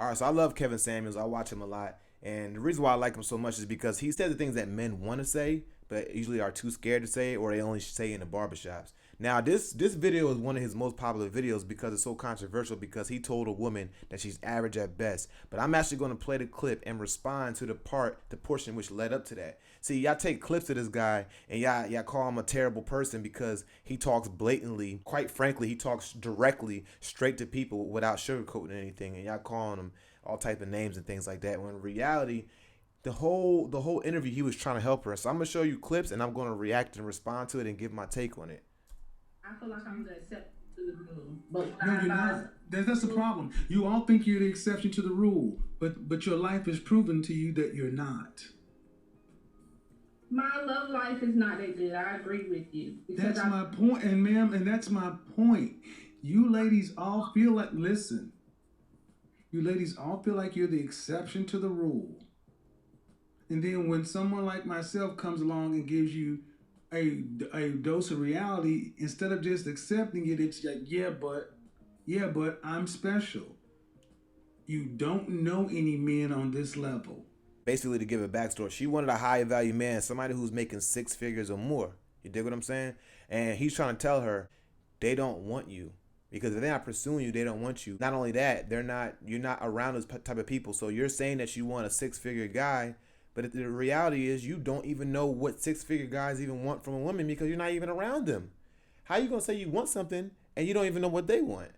All right, so I love Kevin Samuels. I watch him a lot. And the reason why I like him so much is because he says the things that men want to say, but usually are too scared to say, or they only say in the barbershops. Now, this video is one of his most popular videos because it's so controversial because he told a woman that she's average at best. But I'm actually going to play the clip and respond to the portion which led up to that. See, y'all take clips of this guy and y'all call him a terrible person because he talks blatantly. Quite frankly, he talks directly straight to people without sugarcoating anything, and y'all calling him all type of names and things like that. When in reality, the whole interview he was trying to help her. So I'm gonna show you clips and I'm gonna react and respond to it and give my take on it. I feel like I'm the exception to the rule. But No, you're not. That's the problem. You all think you're the exception to the rule, but your life is proven to you that you're not. my love life is not that good. I agree with you. That's my point, and ma'am, and that's my point. You ladies all feel like, listen, you ladies all feel like you're the exception to the rule. And then when someone like myself comes along and gives you a dose of reality, instead of just accepting it, it's like, yeah, but I'm special. You don't know any men on this level. Basically, to give a backstory, she wanted a higher value man, somebody who's making six figures or more. You dig what I'm saying? And he's trying to tell her they don't want you. Because if they're not pursuing you, they don't want you. Not only that, you're not around those type of people. So you're saying that you want a six-figure guy, but the reality is you don't even know what six-figure guys even want from a woman because you're not even around them. How you gonna say you want something and you don't even know what they want?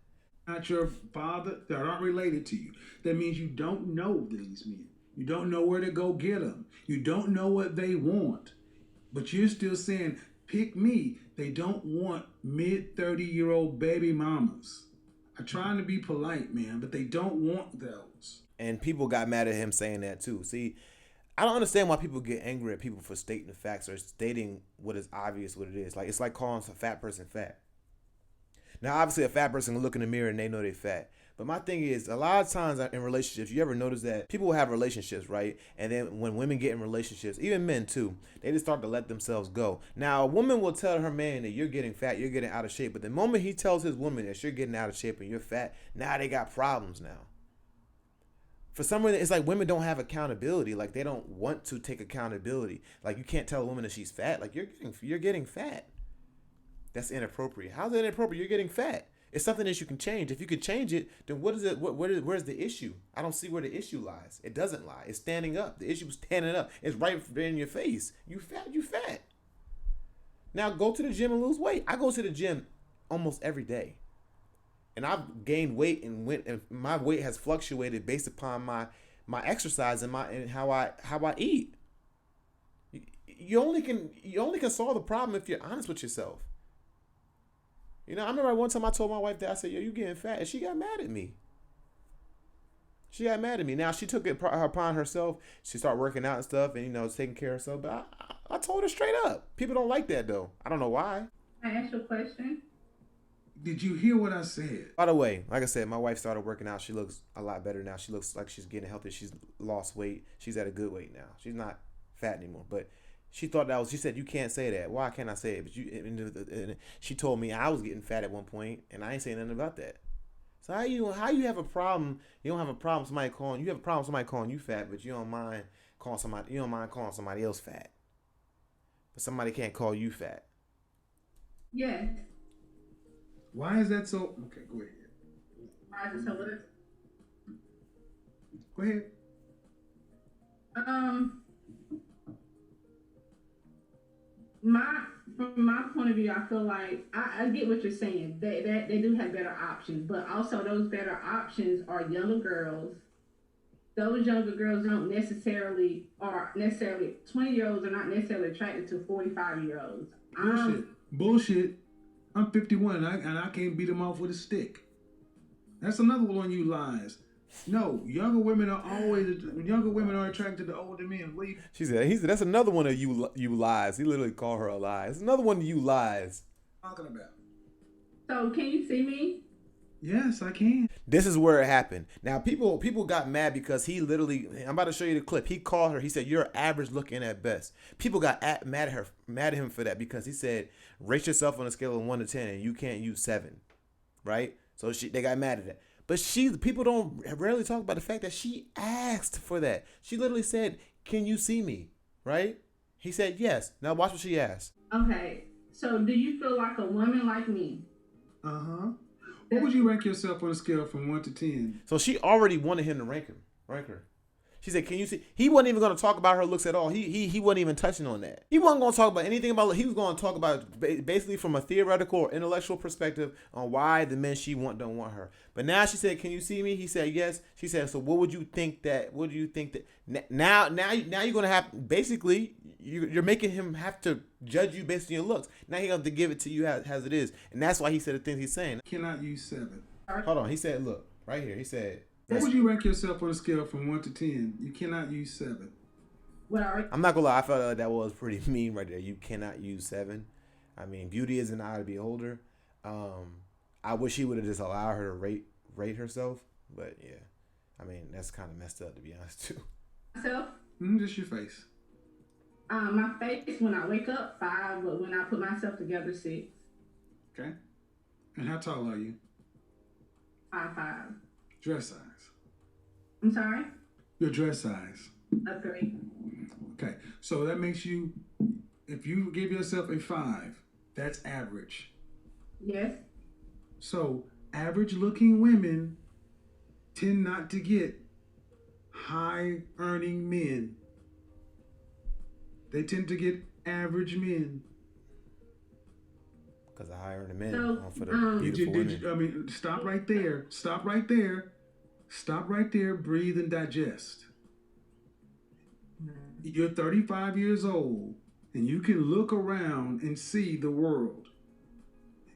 Not your father, that aren't related to you. That means you don't know these men. You don't know where to go get them. You don't know what they want. But you're still saying, pick me. They don't want mid-30-year-old baby mamas. I'm trying to be polite, man, but they don't want those. And people got mad at him saying that too. See, I don't understand why people get angry at people for stating the facts or stating what is obvious what it is. Like, it's like calling a fat person fat. Now, obviously, a fat person can look in the mirror and they know they're fat. But my thing is, a lot of times in relationships, you ever notice that people will have relationships, right? And then when women get in relationships, even men too, they just start to let themselves go. Now, a woman will tell her man that you're getting fat, you're getting out of shape. But the moment he tells his woman that you're getting out of shape and you're fat, now they got problems now. For some reason, it's like women don't have accountability. Like, they don't want to take accountability. Like, you can't tell a woman that she's fat. Like, you're getting fat. That's inappropriate. How's that inappropriate? You're getting fat. It's something that you can change. If you could change it, then what is it? Where's the issue? I don't see where the issue lies. It doesn't lie. It's standing up. The issue is standing up. It's right there in your face. You fat. You fat. Now go to the gym and lose weight. I go to the gym almost every day, and I've gained weight and my weight has fluctuated based upon my exercise and how I eat. You only can solve the problem if you're honest with yourself. You know, I remember one time I told my wife that I said, "Yo, you getting fat," and she got mad at me. She got mad at me. Now she took it upon herself. She started working out and stuff, and taking care of herself. But I told her straight up. People don't like that though. I don't know why. I ask you a question. Did you hear what I said? By the way, like I said, my wife started working out. She looks a lot better now. She looks like she's getting healthy. She's lost weight. She's at a good weight now. She's not fat anymore. But she thought that was. She said, "You can't say that. Why can't I say it?" But and she told me I was getting fat at one point, and I ain't saying nothing about that. So how you have a problem? You don't have a problem somebody calling you have a problem somebody calling you fat, but you don't mind calling somebody else fat. But somebody can't call you fat. Yes. Why is that so? Okay, go ahead. Why is it so what? Go ahead. From my point of view, I feel like I get what you're saying. They do have better options, but also those better options are younger girls. Those younger girls don't necessarily 20-year-olds are not necessarily attracted to 45-year-olds. Bullshit. I'm 51 and I can't beat them off with a stick. That's another one of you lies. No, younger women are attracted to older men. She said, that's another one of you lies. He literally called her a lie. It's another one of you lies. Talking about. So can you see me? Yes, I can. This is where it happened. Now people got mad because he literally. I'm about to show you the clip. He called her. He said, "You're average looking at best." People got mad at him for that because he said, "Rate yourself on a scale of 1 to 10, and you can't use 7." Right? So they got mad at that. But people don't rarely talk about the fact that she asked for that. She literally said, "Can you see me?" Right? He said yes. Now watch what she asked. Okay, so do you feel like a woman like me? What would you rank yourself on a scale from 1 to 10? So she already wanted him to rank her. She said, "Can you see?" He wasn't even going to talk about her looks at all. He wasn't even touching on that. He wasn't going to talk about anything about. He was going to talk about basically from a theoretical or intellectual perspective on why the men she don't want her. But now she said, "Can you see me?" He said, "Yes." She said, "So what would you think that? What do you think that now you're going to have basically you're making him have to judge you based on your looks. Now he have to give it to you as it is, and that's why he said the things he's saying. Cannot use 7. Hold on. He said, "Look right here." He said. What would you rank yourself on a scale from 1 to 10? You cannot use 7. Well, I'm not gonna lie, I felt like that was pretty mean right there. You cannot use 7. I mean, beauty is an eye of the beholder. I wish he would have just allowed her to rate herself, but yeah, I mean that's kind of messed up to be honest too. Myself? Just your face. My face when I wake up 5, but when I put myself together 6. Okay. And how tall are you? 5'5". Dress size. I'm sorry? Your dress size. A 3. Okay. So that makes you, if you give yourself a 5, that's average. Yes. So average looking women tend not to get high earning men. They tend to get average men. Because the higher the men for the beautiful women. Stop right there. Stop right there. Stop right there. Breathe and digest. You're 35 years old, and you can look around and see the world.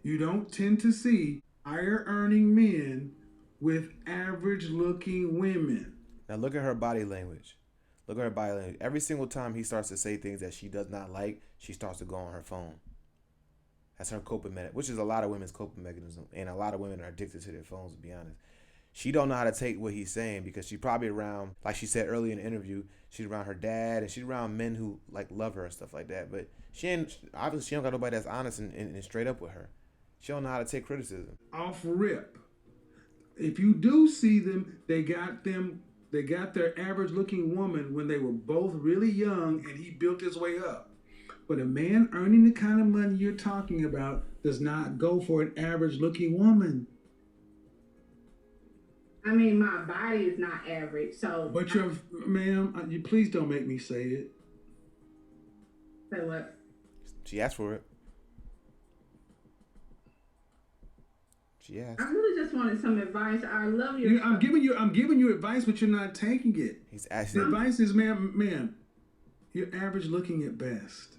You don't tend to see higher earning men with average looking women. Now look at her body language. Look at her body language. Every single time he starts to say things that she does not like, she starts to go on her phone. That's her coping mechanism, which is a lot of women's coping mechanism. And a lot of women are addicted to their phones, to be honest. She don't know how to take what he's saying because she's probably around, like she said earlier in the interview, she's around her dad and she's around men who like love her and stuff like that. But obviously she don't got nobody that's honest and straight up with her. She don't know how to take criticism. Off rip. If you do see them, they got their average looking woman when they were both really young and he built his way up. But a man earning the kind of money you're talking about does not go for an average looking woman. I mean, my body is not average, so. But ma'am, you please don't make me say it. Say what? She asked for it. She asked. I really just wanted some advice. I love your. I'm giving you advice, but you're not taking it. He's asking. The advice is, ma'am, you're average looking at best.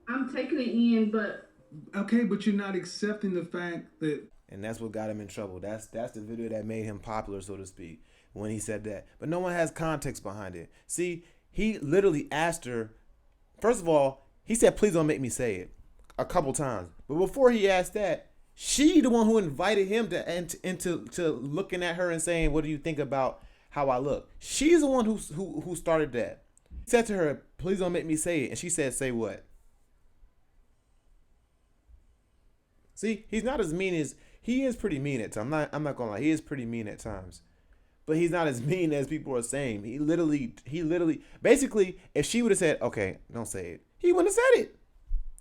I'm taking it in, but. Okay, but you're not accepting the fact that. And that's what got him in trouble. That's the video that made him popular, so to speak, when he said that. But no one has context behind it. See, he literally asked her. First of all, he said, "Please don't make me say it," a couple times. But before he asked that, she the one who invited him into looking at her and saying, "What do you think about how I look?" She's the one who started that. He said to her, "Please don't make me say it," and she said, "Say what?" See, he's not as mean as he is. Pretty mean at times. I'm not gonna lie, he is pretty mean at times, but he's not as mean as people are saying. He literally, basically, if she would have said, "Okay, don't say it," he wouldn't have said it.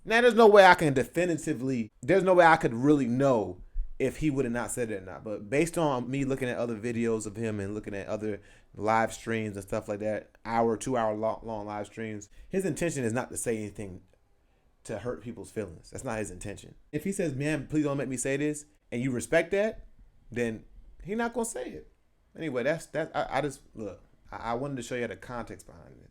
Now, there's no way I can there's no way I could really know if he would have not said it or not. But based on me looking at other videos of him and looking at other live streams and stuff like that, 2 hour long live streams, his intention is not to say anything to hurt people's feelings. That's not his intention. If he says, "Man, please don't make me say this," and you respect that, then he's not gonna say it. Anyway, that's I just look. I wanted to show you the context behind it.